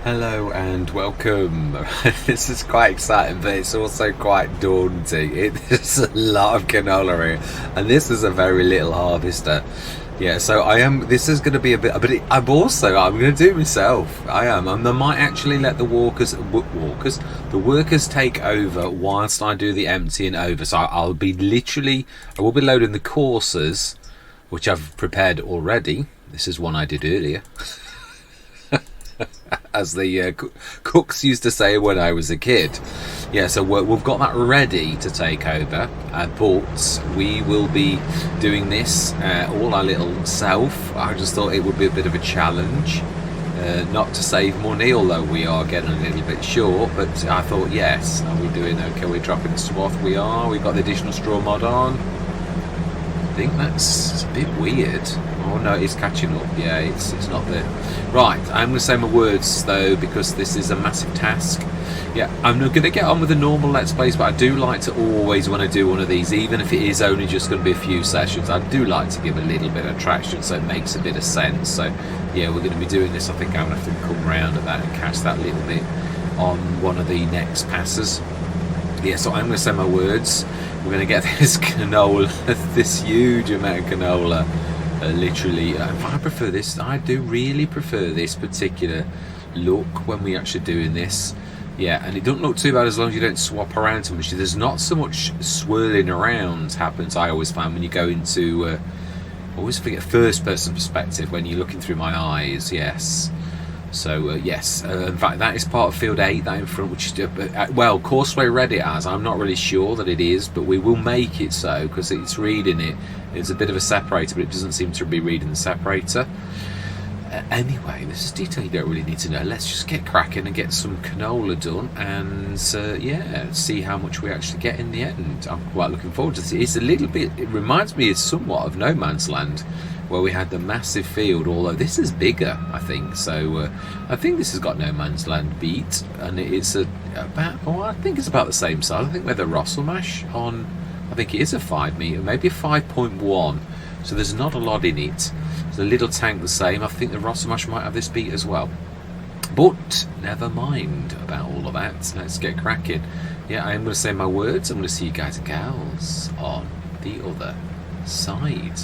Hello and welcome. This is quite exciting, but it's also quite daunting. There's a lot of canola here, and this is a very little harvester. Yeah, so I am. This is going to be a bit, but I'm going to do it myself. I am. I might actually let the the workers take over whilst I do the emptying over. So I'll be literally, I will be loading the courses, which I've prepared already. This is one I did earlier. As the cooks used to say when I was a kid. Yeah, so we've got that ready to take over, but we will be doing this all our little self. I just thought it would be a bit of a challenge, not to save money, although we are getting a little bit short, but I thought, yes, are we doing okay? We're dropping the swath, we are. We've got the additional straw mod on. I think that's a bit weird. Oh no, it's catching up. Yeah, it's not there. Right, I'm going to say my words though, because this is a massive task. Yeah, I'm not going to get on with the normal Let's Plays, but I do like to always, when I do one of these, even if it is only just going to be a few sessions, I do like to give a little bit of traction so it makes a bit of sense. So yeah, we're going to be doing this. I think I'm going to have to come round at that and catch that little bit on one of the next passes. Yeah, so I'm going to say my words. We're going to get this canola, this huge amount of canola. Literally, I prefer this. I do really prefer this particular look when we're actually doing this. Yeah, and it doesn't look too bad as long as you don't swap around too much. There's not so much swirling around happens. I always find when you go into, I always forget first person perspective when you're looking through my eyes. Yes. So yes, in fact that is part of field 8, that in front, which is well, Courseway read it as, I'm not really sure that it is, but we will make it so because it's reading it. It's a bit of a separator, but it doesn't seem to be reading the separator. Anyway, this is detail you don't really need to know. Let's just get cracking and get some canola done, and yeah, see how much we actually get in the end. I'm quite looking forward to this. It's a little bit, it reminds me somewhat of No Man's Land, where we had the massive field, although this is bigger, I think. So I think this has got No Man's Land beat, and it's I think it's about the same size. I think we're the Rosselmash on, I think it is a 5 metre, maybe a 5.1. So there's not a lot in it. The little tank the same. I think the Rosselmash might have this beat as well. But never mind about all of that. Let's get cracking. Yeah, I'm going to say my words. I'm going to see you guys and gals on the other side.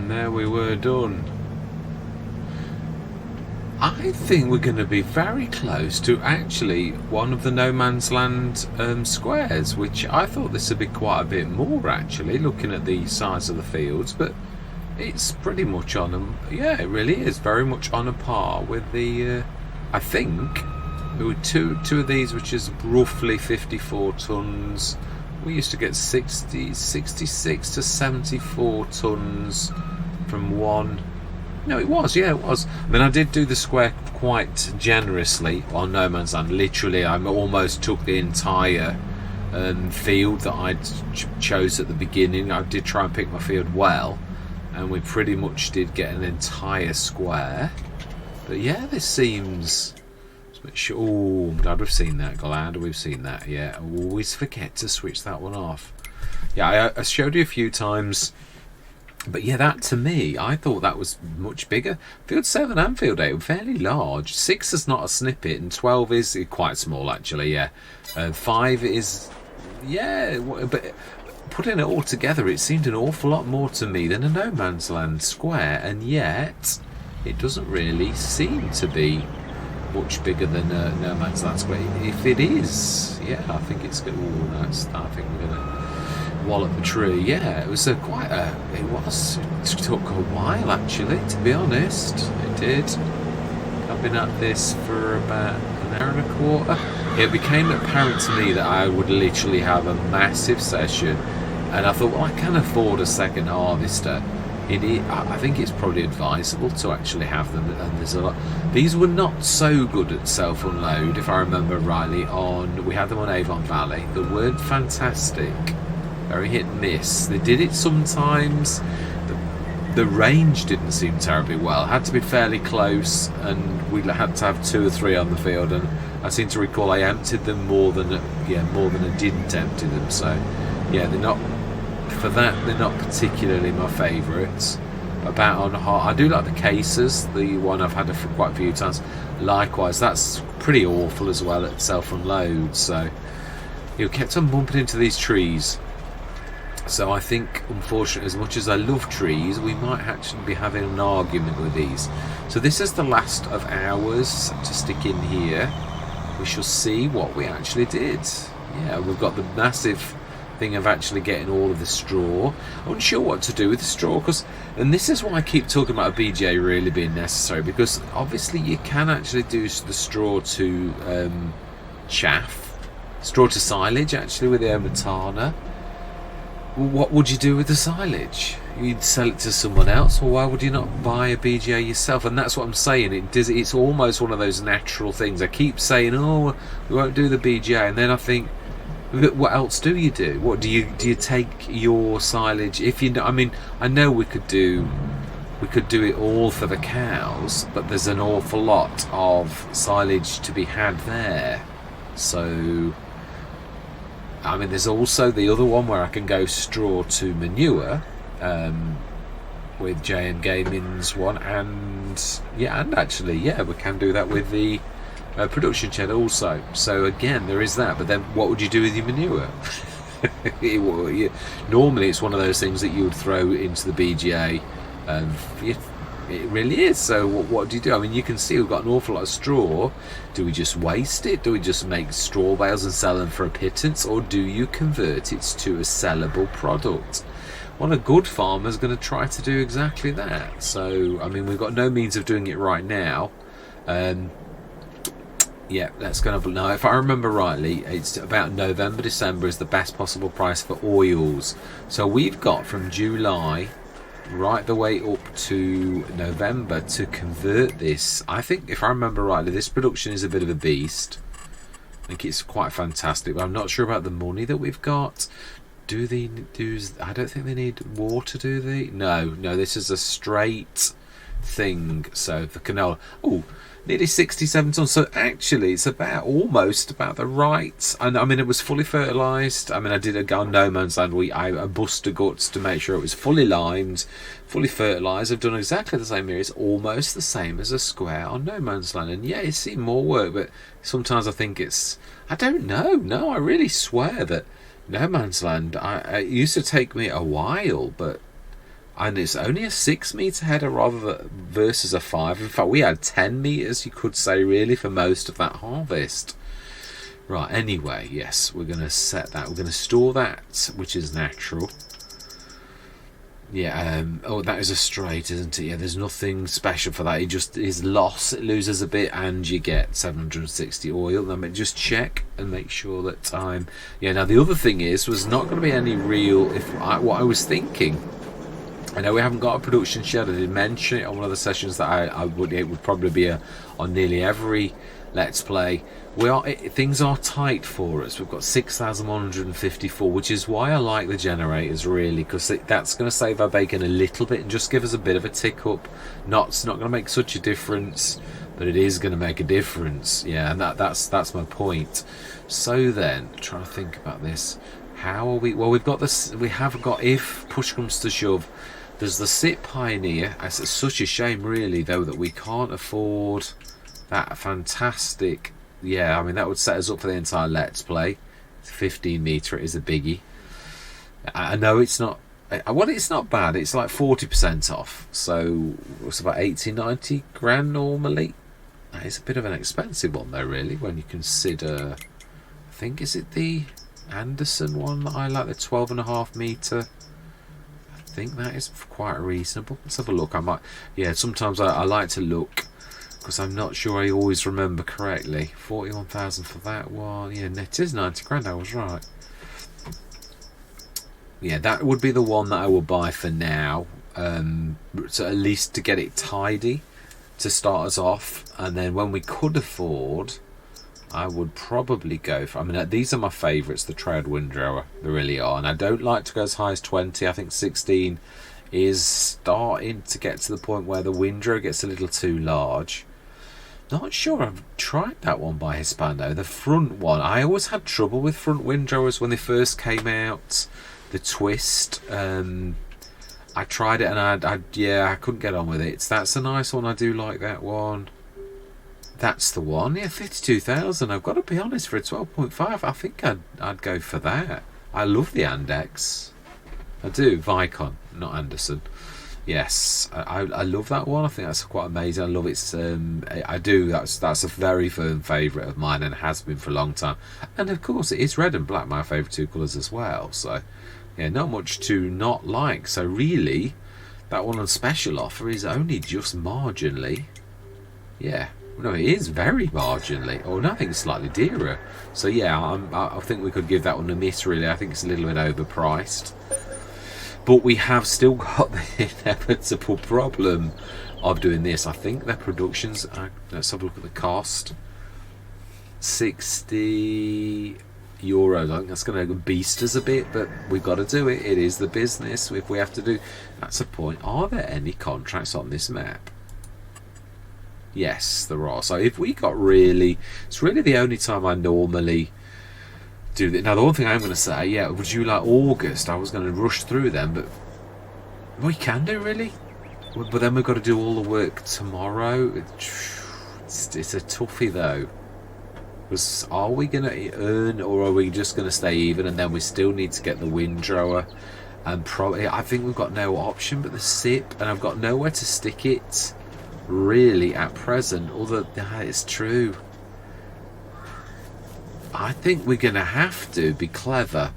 And there we were, done. I think we're going to be very close to actually one of the No Man's Land squares, which I thought this would be quite a bit more actually, looking at the size of the fields, but it's pretty much on a, yeah, it really is very much on a par with the, I think, there were two of these, which is roughly 54 tonnes. We used to get 66 to 74 tonnes from one. No, it was, yeah, it was. I mean, I did do the square quite generously on No Man's Land. Literally, I almost took the entire field that I chose at the beginning. I did try and pick my field well, and we pretty much did get an entire square. But yeah, this seems... Oh, I'm glad we've seen that. Glad we've seen that, yeah. I always forget to switch that one off. Yeah, I showed you a few times... But yeah, that to me, I thought that was much bigger. Field 7 and Field 8 were fairly large. 6 is not a snippet, and 12 is quite small, actually, yeah. 5 is, yeah, but putting it all together, it seemed an awful lot more to me than a No Man's Land square, and yet it doesn't really seem to be much bigger than a No Man's Land square. If it is, yeah, I think it's good. Oh, I think we're going to wallop the tree. Yeah, it was it took a while actually, to be honest. It did. I've been at this for about an hour and a quarter. It became apparent to me that I would literally have a massive session, and I thought, well, I can afford a second harvester. I think it's probably advisable to actually have them, and there's a lot. These were not so good at self-unload, if I remember rightly. We had them on Avon Valley. They weren't fantastic. Very hit and miss. They did it sometimes. The range didn't seem terribly well. It had to be fairly close, and we had to have 2 or 3 on the field. And I seem to recall I emptied them more than I didn't empty them. So, yeah, they're not particularly my favourites. I do like the cases. The one I've had for quite a few times. Likewise, that's pretty awful as well at self-unload. So, you kept on bumping into these trees. So I think, unfortunately, as much as I love trees, we might actually be having an argument with these. So this is the last of ours to stick in here. We shall see what we actually did. Yeah, we've got the massive thing of actually getting all of the straw. I'm unsure what to do with the straw, and this is why I keep talking about a BGA really being necessary, because obviously you can actually do the straw to straw to silage actually with the Omatana. What would you do with the silage? You'd sell it to someone else, or why would you not buy a BGA yourself? And that's what I'm saying. It's almost one of those natural things. I keep saying, oh, we won't do the BGA, and then I think, what else do you do? What do you take your silage? If you know, I mean, I know we could do it all for the cows, but there's an awful lot of silage to be had there. So, I mean, there's also the other one where I can go straw to manure with JM Gaming's one, and actually, we can do that with the production shed also. So again, there is that. But then, what would you do with your manure? Normally, it's one of those things that you would throw into the BGA. It really is. So what do you do? I mean, you can see we've got an awful lot of straw. Do we just waste it? Do we just make straw bales and sell them for a pittance? Or do you convert it to a sellable product? Well, a good farmer is going to try to do exactly that. So, I mean, we've got no means of doing it right now. That's going to... Now, if I remember rightly, it's about November, December is the best possible price for oils. So we've got from July right the way up to November to convert this. I think, if I remember rightly, this production is a bit of a beast. I think it's quite fantastic, but I'm not sure about the money that we've got. I don't think they need water, do they? No, this is a straight thing. So the canola, nearly 67 tons. So actually, it's almost about the right. And I mean, it was fully fertilised. I mean, I did a go on No Man's Land. I busted guts to make sure it was fully limed, fully fertilised. I've done exactly the same here. It's almost the same as a square on No Man's Land. And yeah, it's seen more work, but sometimes I think I don't know. No, I really swear that No Man's Land, it used to take me a while, but and it's only a 6 metre header versus a 5. In fact, we had 10 metres, you could say, really, for most of that harvest. Right, anyway, yes, we're going to set that. We're going to store that, which is natural. Yeah, oh, that is a straight, isn't it? Yeah, there's nothing special for that. It just is loss. It loses a bit, and you get 760 oil. Let me just check and make sure that I'm... Yeah, now the other thing was not going to be any real... what I was thinking... I know we haven't got a production shed. I did mention it on one of the sessions that it would probably be on nearly every Let's Play. Things are tight for us. We've got 6,154, which is why I like the generators, really, because that's going to save our bacon a little bit and just give us a bit of a tick up. It's not going to make such a difference, but it is going to make a difference. Yeah, and that's my point. So then, trying to think about this, how are we? Well, we've got this. We have got, if push comes to shove, there's the SIP Pioneer. It's such a shame, really, though, that we can't afford that fantastic. Yeah, I mean, that would set us up for the entire Let's Play. It's 15 metre, it is a biggie. I know it's not... Well, it's not bad. It's like 40% off. So it's about 80, 90 grand normally. That is a bit of an expensive one, though, really, when you consider... I think, is it the Anderson one that I like, the 12.5 metre? I think that is quite reasonable. Let's have a look. Yeah, sometimes I like to look, because I'm not sure I always remember correctly. 41,000 for that one. Yeah, it is 90 grand, I was right. Yeah, that would be the one that I will buy for now. So at least to get it tidy, to start us off. And then when we could afford, I would probably go for... I mean, these are my favourites, the Trad Windrower. They really are. And I don't like to go as high as 20. I think 16 is starting to get to the point where the windrow gets a little too large. Not sure I've tried that one by Hispano. The front one, I always had trouble with front windrowers when they first came out. The twist, I tried it and I couldn't get on with it. That's a nice one. I do like that one. That's the one. Yeah, 52,000. I've got to be honest, for a 12.5, I think I'd go for that. I love the Andex. I do. Vicon, not Anderson. Yes, I love that one. I think that's quite amazing. I love it. I do. That's a very firm favourite of mine and has been for a long time. And of course, it is red and black, my favourite two colours as well. So, yeah, not much to not like. So really, that one on special offer is only just marginally. Yeah, no, it is very marginally. Oh, no, I think it's slightly dearer. So yeah, I think we could give that one a miss. Really, I think it's a little bit overpriced. But we have still got the inevitable problem of doing this. I think their productions, let's have a look at the cost. 60 euros. I think that's going to beast us a bit, but we've got to do it. It is the business. If we have to do... That's a point. Are there any contracts on this map? Yes, there are. So if we got really... It's really the only time I normally... do that. Now the one thing I'm going to say, yeah, would you like August? I was going to rush through them, but we can do, really. But then we've got to do all the work tomorrow. It's a toughie though. Because are we going to earn, or are we just going to stay even, and then we still need to get the windrower? And probably, I think we've got no option but the SIP, and I've got nowhere to stick it really at present. Although that is true. I think we're going to have to be clever.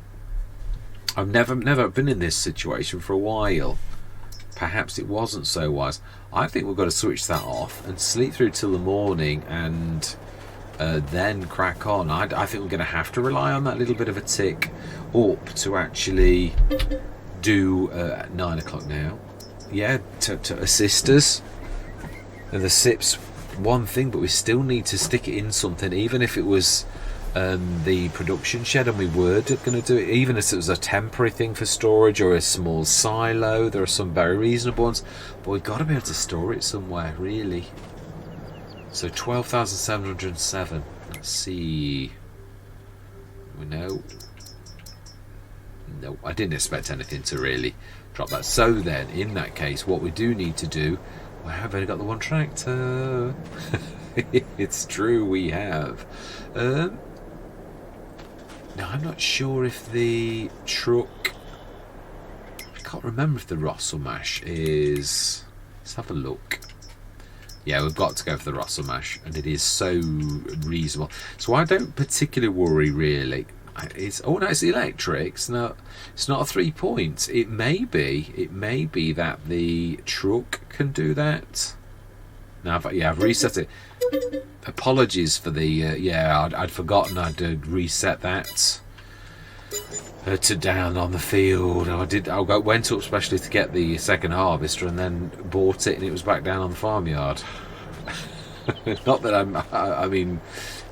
I've never been in this situation for a while. Perhaps it wasn't so wise. I think we've got to switch that off and sleep through till the morning and then crack on. I think we're going to have to rely on that little bit of a tick up to actually do 9 o'clock now. Yeah, to assist us. And the SIP's one thing, but we still need to stick it in something, even if it was... the production shed, and we were going to do it, even if it was a temporary thing for storage or a small silo. There are some very reasonable ones, but we've got to be able to store it somewhere, really. So 12,707. Let's see. No, I didn't expect anything to really drop that. So then, in that case, what we do need to do, well, I've only got the one tractor. It's true, we have. Now, I'm not sure if the truck... I can't remember if the Russell mash is... Let's have a look. Yeah, we've got to go for the Russell mash, and it is so reasonable. So I don't particularly worry, really. It's it's electric. It's not a 3 points. It may be that the truck can do that. No, I've reset it. Apologies for the I'd forgotten I'd reset that to down on the field. I went up specially to get the second harvester and then bought it, and it was back down on the farmyard. Not that I mean,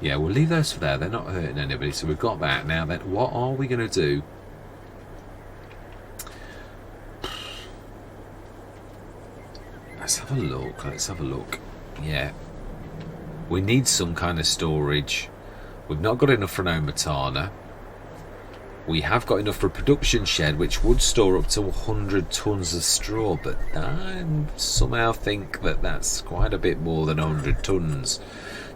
yeah, we'll leave those for there. They're not hurting anybody, so we've got that. Now then, what are we going to do? Let's have a look. Yeah, we need some kind of storage. We've not got enough for an Omatana. We have got enough for a production shed, which would store up to 100 tons of straw, but I somehow think that that's quite a bit more than 100 tons.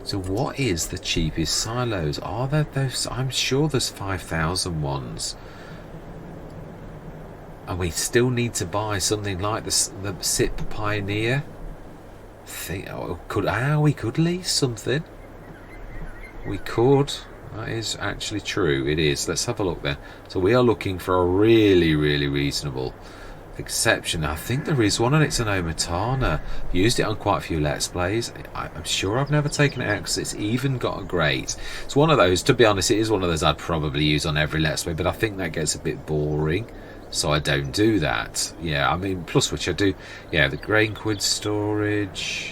So what is the cheapest silos? Are there those? I'm sure there's 5,000 ones. And we still need to buy something like the SIP Pioneer. We could lease something. We could. That is actually true. It is. Let's have a look then. So we are looking for a really, really reasonable exception. I think there is one, and it's an Omatana. I've used it on quite a few Let's Plays. I'm sure I've never taken it out because it's even got a grate. It's one of those, to be honest, it is one of those I'd probably use on every Let's Play, but I think that gets a bit boring, so I don't do that. Yeah, I mean, plus which I do. Yeah, the grain quid storage.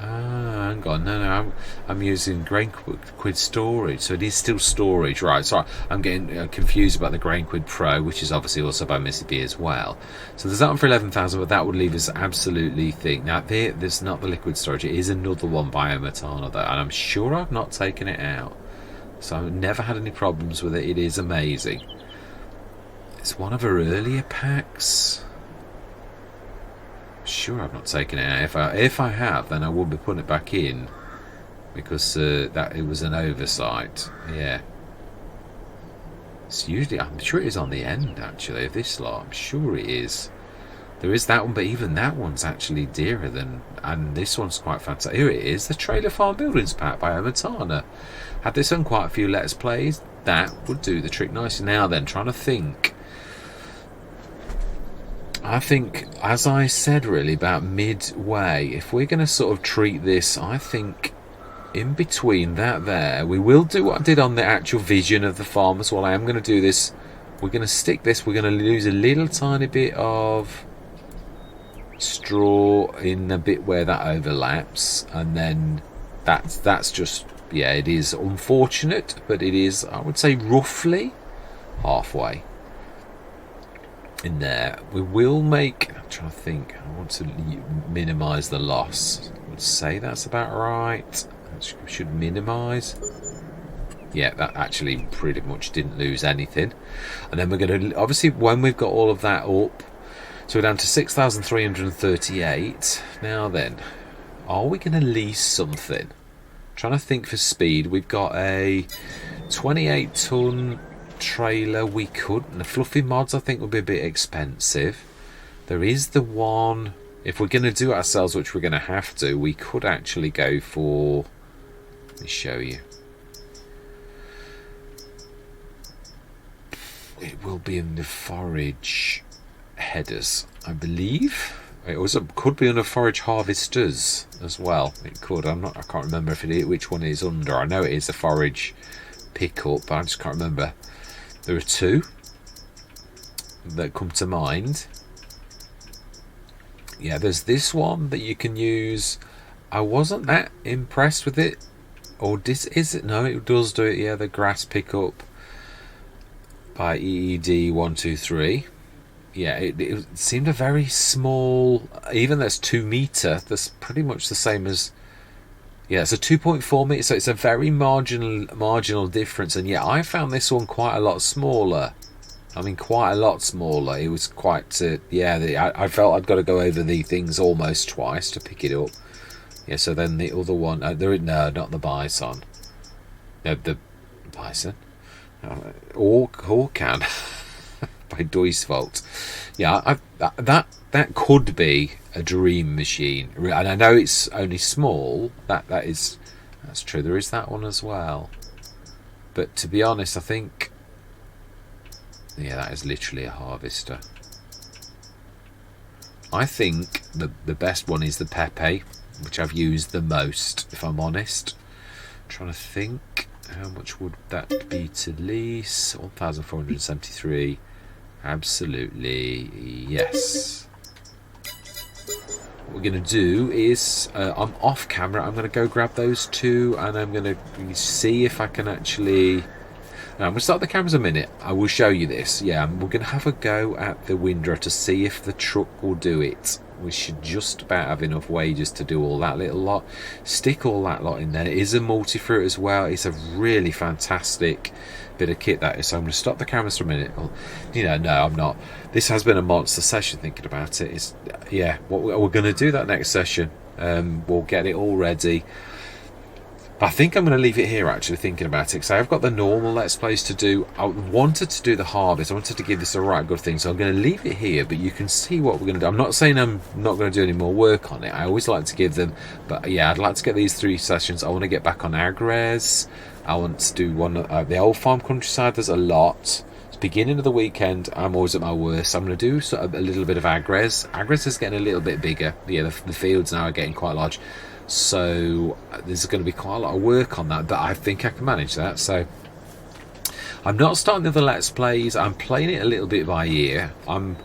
Hang on, no, I'm using grain quid storage, so it is still storage, right? Sorry, I'm getting confused about the grain quid pro, which is obviously also by Missy B as well. So there's that one for 11,000, but that would leave us absolutely think. Now there's not the liquid storage. It is another one by Omatana though, and I'm sure I've not taken it out, so I've never had any problems with it. It is amazing. It's one of her earlier packs. Sure, I've not taken it out. If I have, then I will be putting it back in, because that it was an oversight. Yeah, it's usually, I'm sure it is on the end actually of this lot. I'm sure it is. There is that one, but even that one's actually dearer than, and this one's quite fantastic. Here it is, the Trailer Farm Buildings pack by Omatana. Had this on quite a few Let's Plays. That would do the trick nicely. Now then, trying to think. I think, as I said, really about midway, if we're going to sort of treat this, I think in between that there, we will do what I did on the actual vision of the farm as well. I am going to do this. We're going to stick this. We're going to lose a little tiny bit of straw in the bit where that overlaps, and then that's just, yeah, it is unfortunate, but it is, I would say, roughly halfway in there. We will make, I'm trying to think, I want to minimise the loss. I would say that's about right. I should minimise. Yeah, that actually pretty much didn't lose anything. And then we're going to, obviously, when we've got all of that up, so we're down to 6,338. Now then, are we going to lease something? I'm trying to think for speed. We've got a 28-ton trailer. We could, and the fluffy mods I think would be a bit expensive. There is the one, if we're going to do it ourselves, which we're going to have to, we could actually go for, let me show you. It will be in the forage headers, I believe. It also could be under forage harvesters as well. It could. I can't remember if which one it is under. I know it is a forage pickup, but I just can't remember. There are two that come to mind. Yeah, there's this one that you can use. I wasn't that impressed with it. Or is it? No, it does do it. Yeah, the grass pickup by EED123. Yeah, it seemed a very small, even though it's 2 meter, that's pretty much the same as, yeah, it's a 2.4 meter, so it's a very marginal difference. And yeah, I found this one quite a lot smaller. I mean, quite a lot smaller. It was quite, I felt I'd got to go over the things almost twice to pick it up. Yeah, so then the other one, no, not the bison. No, the bison. Orcan by Duisvalt. Yeah, that could be a dream machine, and I know it's only small. That's true. There is that one as well. But to be honest, I think, yeah, that is literally a harvester. I think the best one is the Pepe, which I've used the most, if I'm honest. I'm trying to think, how much would that be to lease? 1,473. Absolutely, yes. What we're going to do is, I'm off camera, I'm going to go grab those two, and I'm going to see if I can actually... Now, I'm going to start the cameras a minute. I will show you this. Yeah, we're going to have a go at the windrow to see if the truck will do it. We should just about have enough wages to do all that little lot. Stick all that lot in there. It is a multi-fruit as well. It's a really fantastic bit of kit, that is. So I'm going to stop the cameras for a minute. Well, you know, no, I'm not. This has been a monster session thinking about it. It's, yeah, we're going to do that next session. We'll get it all ready. I think I'm going to leave it here, actually, thinking about it, because I've got the normal Let's Plays to do. I wanted to do the harvest. I wanted to give this a right good thing, so I'm going to leave it here, but you can see what we're going to do. I'm not saying I'm not going to do any more work on it. I always like to give them, but yeah, I'd like to get these 3 sessions. I want to get back on Agres. I want to do one the old farm countryside. There's a lot. It's beginning of the weekend. I'm always at my worst. I'm going to do sort of a little bit of Agres. Agres is getting a little bit bigger. Yeah, the fields now are getting quite large. So there's going to be quite a lot of work on that, but I think I can manage that. So I'm not starting the other Let's Plays. I'm playing it a little bit by ear. I'm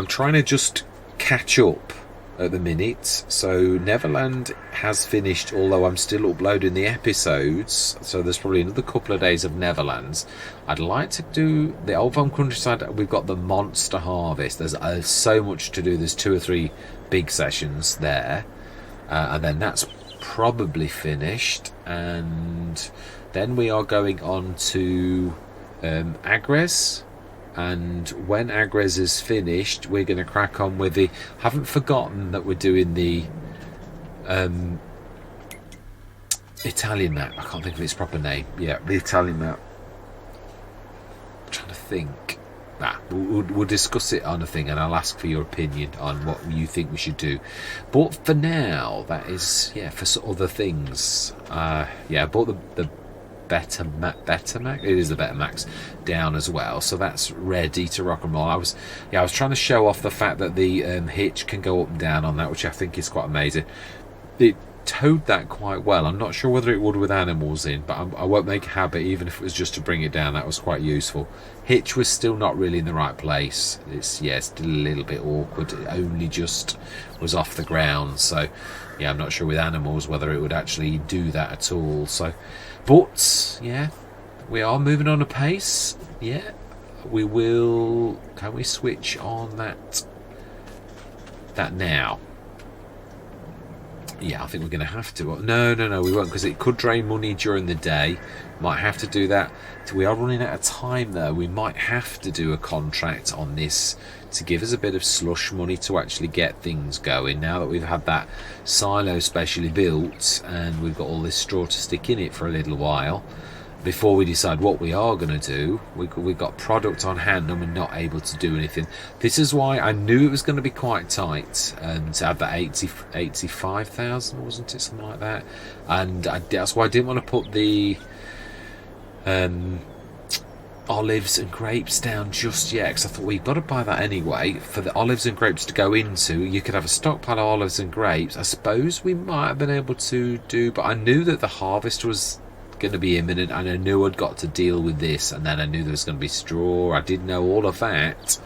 trying to just catch up at the minute. So Neverland has finished, although I'm still uploading the episodes. So there's probably another couple of days of Neverlands. I'd like to do the Old Farm Countryside. We've got the Monster Harvest. There's so much to do. There's 2 or 3 big sessions there. And then that's probably finished, and then we are going on to Agres, and when Agres is finished, we're going to crack on with the... haven't forgotten that we're doing the Italian map. I can't think of its proper name. Yeah, the Italian map. I'm trying to think. We'll discuss it on a thing, and I'll ask for your opinion on what you think we should do. But for now, that is, yeah, for other things. Yeah, I bought the Betamax. It is the Betamax down as well, so that's ready to rock and roll. I was trying to show off the fact that the hitch can go up and down on that, which I think is quite amazing. It towed that quite well. I'm not sure whether it would with animals in, but I won't make a habit, even if it was just to bring it down. That was quite useful. Hitch was still not really in the right place. It's still a little bit awkward. It only just was off the ground, so yeah, I'm not sure with animals whether it would actually do that at all. So, but yeah, we are moving on a pace. Yeah, we will. Can we switch on that now? Yeah, I think we're going to have to. No, we won't, because it could drain money during the day. Might have to do that. We are running out of time, though. We might have to do a contract on this to give us a bit of slush money to actually get things going. Now that we've had that silo specially built and we've got all this straw to stick in it for a little while, before we decide what we are going to do, we've got product on hand and we're not able to do anything. This is why I knew it was going to be quite tight to have that 85,000, wasn't it, something like that? And that's why I didn't want to put the olives and grapes down just yet, because I thought we've got to buy that anyway. For the olives and grapes to go into, you could have a stockpile of olives and grapes. I suppose we might have been able to do, but I knew that the harvest was going to be imminent, and I knew I'd got to deal with this, and then I knew there was going to be straw. I did know all of that,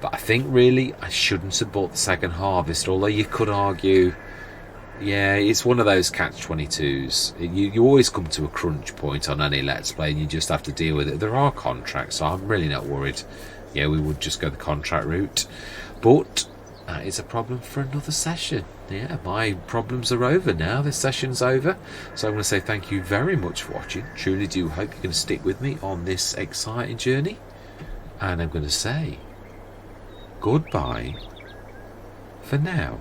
but I think really I shouldn't have bought the second harvest, although you could argue, yeah, it's one of those catch-22s. You always come to a crunch point on any Let's Play, and you just have to deal with it. There are contracts, so I'm really not worried. Yeah, we would just go the contract route, but that is a problem for another session. Yeah, my problems are over now. This session's over. So I'm going to say thank you very much for watching. Truly do hope you're going to stick with me on this exciting journey. And I'm going to say goodbye for now.